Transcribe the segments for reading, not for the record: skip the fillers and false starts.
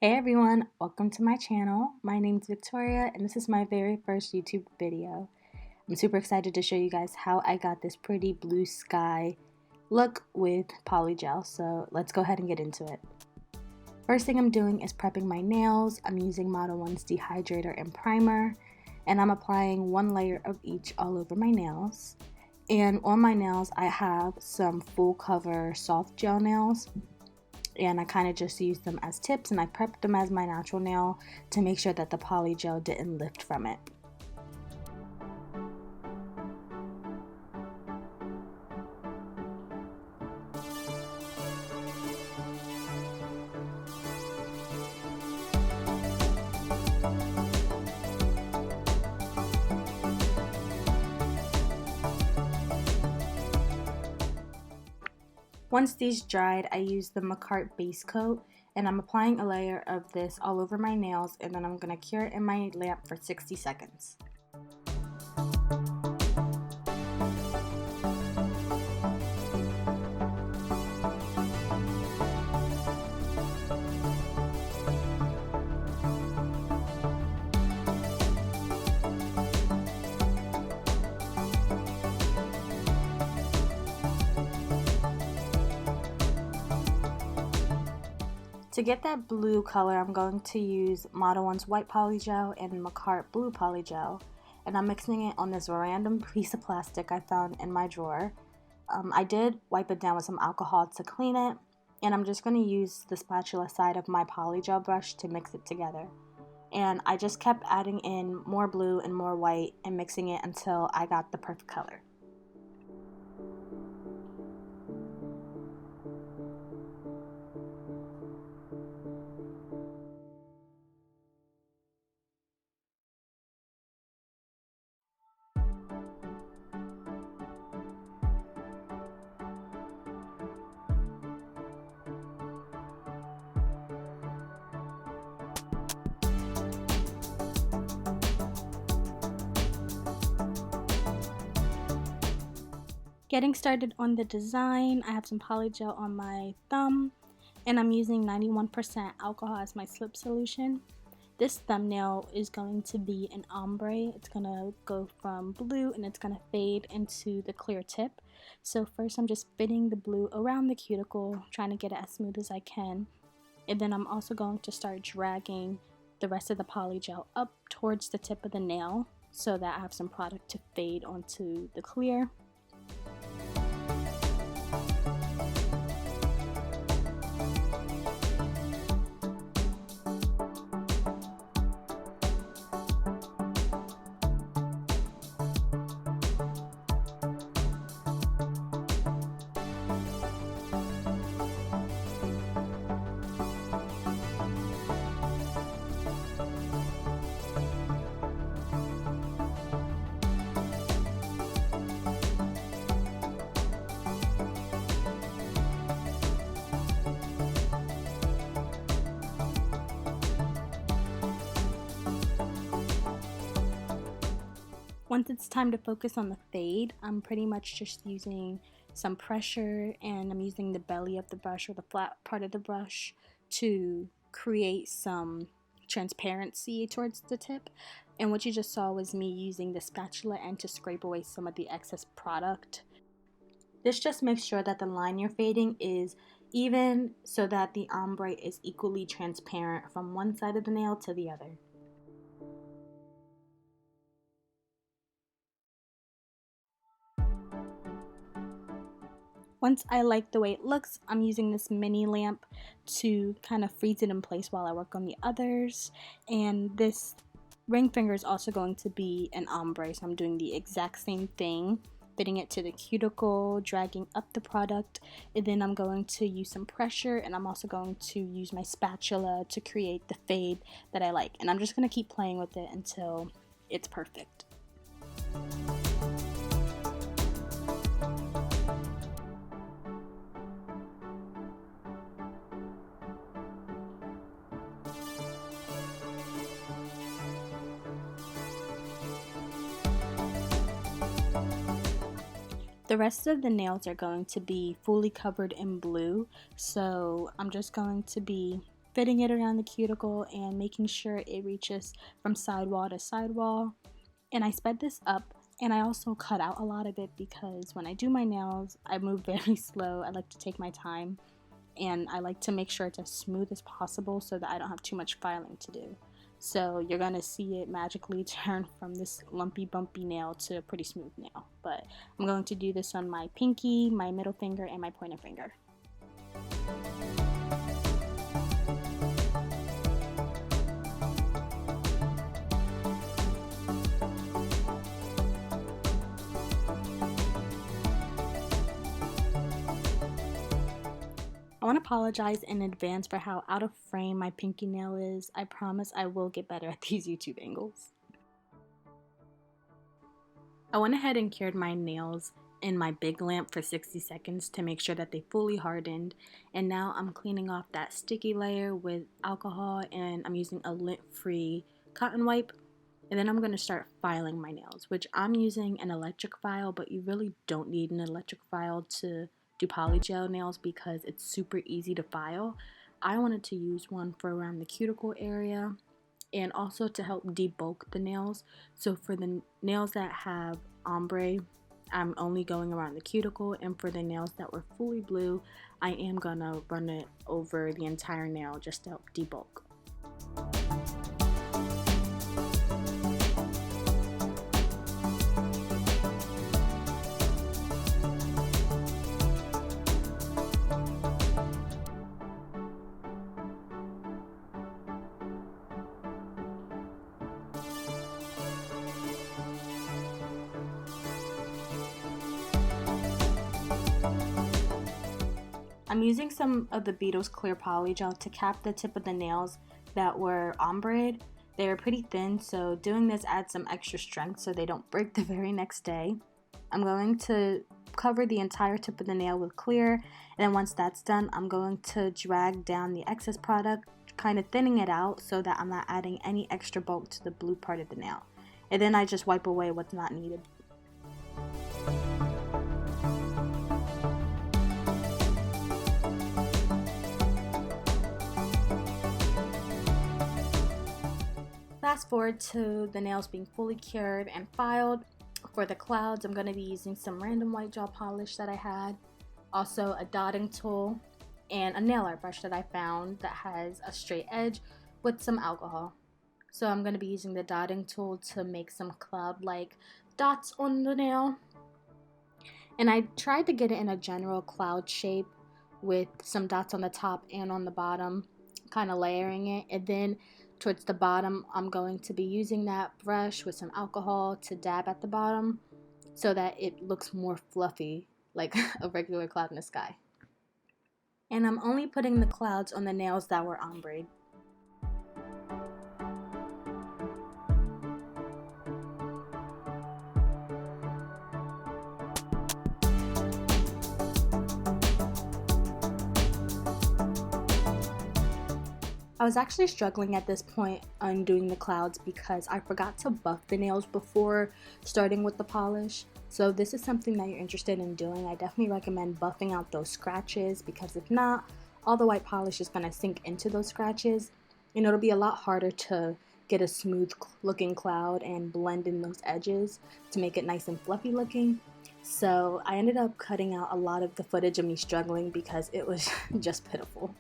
Hey everyone, welcome to my channel. My name's Victoria and this is my very first YouTube video. I'm super excited to show you guys how I got this pretty blue sky look with Polygel, so let's go ahead and get into it. First thing I'm doing is prepping my nails. I'm using Model 1's dehydrator and primer, and I'm applying one layer of each all over my nails. And on my nails I have some full cover soft gel nails, and I kind of just used them as tips, and I prepped them as my natural nail to make sure that the polygel didn't lift from it. Once these dried, I used the Macart base coat, and I'm applying a layer of this all over my nails, and then I'm going to cure it in my lamp for 60 seconds. To get that blue color, I'm going to use Model 1's white polygel and Macart blue polygel, and I'm mixing it on this random piece of plastic I found in my drawer. I did wipe it down with some alcohol to clean it, and I'm just going to use the spatula side of my polygel brush to mix it together. And I just kept adding in more blue and more white and mixing it until I got the perfect color. Getting started on the design, I have some polygel on my thumb, and I'm using 91% alcohol as my slip solution. This thumbnail is going to be an ombre. It's going to go from blue and it's going to fade into the clear tip. So first I'm just fitting the blue around the cuticle, trying to get it as smooth as I can. And then I'm also going to start dragging the rest of the polygel up towards the tip of the nail so that I have some product to fade onto the clear. Once it's time to focus on the fade, I'm pretty much just using some pressure, and I'm using the belly of the brush or the flat part of the brush to create some transparency towards the tip. And what you just saw was me using the spatula and to scrape away some of the excess product. This just makes sure that the line you're fading is even so that the ombre is equally transparent from one side of the nail to the other. Once I like the way it looks, I'm using this mini lamp to kind of freeze it in place while I work on the others. And this ring finger is also going to be an ombre, so I'm doing the exact same thing, fitting it to the cuticle, dragging up the product, and then I'm going to use some pressure, and I'm also going to use my spatula to create the fade that I like. And I'm just going to keep playing with it until it's perfect. The rest of the nails are going to be fully covered in blue, so I'm just going to be fitting it around the cuticle and making sure it reaches from sidewall to sidewall. And I sped this up, and I also cut out a lot of it because when I do my nails, I move very slow. I like to take my time, and I like to make sure it's as smooth as possible so that I don't have too much filing to do. So you're gonna see it magically turn from this lumpy bumpy nail to a pretty smooth nail. But I'm going to do this on my pinky, my middle finger, and my pointer finger. I want to apologize in advance for how out of frame my pinky nail is. I promise I will get better at these YouTube angles. I went ahead and cured my nails in my big lamp for 60 seconds to make sure that they fully hardened, and now I'm cleaning off that sticky layer with alcohol, and I'm using a lint-free cotton wipe. And then I'm going to start filing my nails, which I'm using an electric file, but you really don't need an electric file to do polygel nails because it's super easy to file. I wanted to use one for around the cuticle area and also to help debulk the nails. So for the nails that have ombre, I'm only going around the cuticle, and for the nails that were fully blue, I am gonna run it over the entire nail just to help debulk. I'm using some of the Beetle's clear polygel to cap the tip of the nails that were ombre. They were pretty thin, so doing this adds some extra strength so they don't break the very next day. I'm going to cover the entire tip of the nail with clear, and then once that's done, I'm going to drag down the excess product, kind of thinning it out so that I'm not adding any extra bulk to the blue part of the nail. And then I just wipe away what's not needed. Fast forward to the nails being fully cured and filed. For the clouds, I'm going to be using some random white gel polish that I had, also a dotting tool, and a nail art brush that I found that has a straight edge with some alcohol. So I'm going to be using the dotting tool to make some cloud-like dots on the nail. And I tried to get it in a general cloud shape with some dots on the top and on the bottom, kind of layering it. And then towards the bottom, I'm going to be using that brush with some alcohol to dab at the bottom so that it looks more fluffy, like a regular cloud in the sky. And I'm only putting the clouds on the nails that were ombre. I was actually struggling at this point undoing the clouds because I forgot to buff the nails before starting with the polish. So if this is something that you're interested in doing, I definitely recommend buffing out those scratches, because if not, all the white polish is going to sink into those scratches and it'll be a lot harder to get a smooth looking cloud and blend in those edges to make it nice and fluffy looking. So I ended up cutting out a lot of the footage of me struggling because it was just pitiful.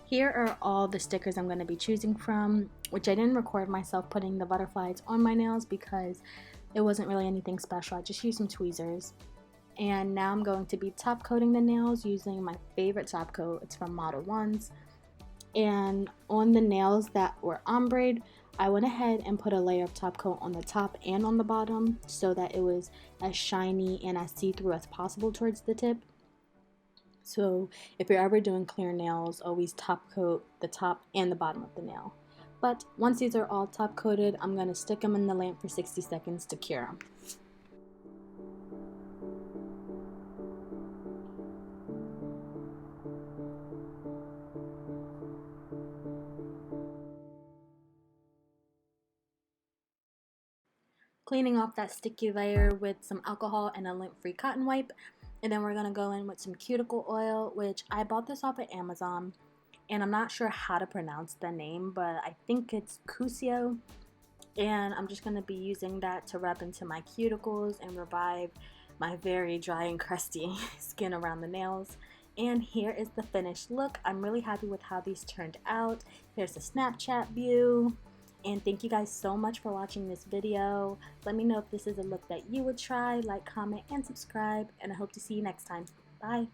Here are all the stickers I'm going to be choosing from, which I didn't record myself putting the butterflies on my nails because it wasn't really anything special. I just used some tweezers. And now I'm going to be top coating the nails using my favorite top coat. It's from Model 1s. And on the nails that were ombre, I went ahead and put a layer of top coat on the top and on the bottom so that it was as shiny and as see-through as possible towards the tip. So if you're ever doing clear nails, always top coat the top and the bottom of the nail. But once these are all top coated, I'm going to stick them in the lamp for 60 seconds to cure them. Cleaning off that sticky layer with some alcohol and a lint-free cotton wipe. And then we're going to go in with some cuticle oil, which I bought this off of Amazon. And I'm not sure how to pronounce the name, but I think it's Cusio. And I'm just going to be using that to rub into my cuticles and revive my very dry and crusty skin around the nails. And here is the finished look. I'm really happy with how these turned out. Here's a Snapchat view. And thank you guys so much for watching this video. Let me know if this is a look that you would try. Like, comment, and subscribe. And I hope to see you next time. Bye.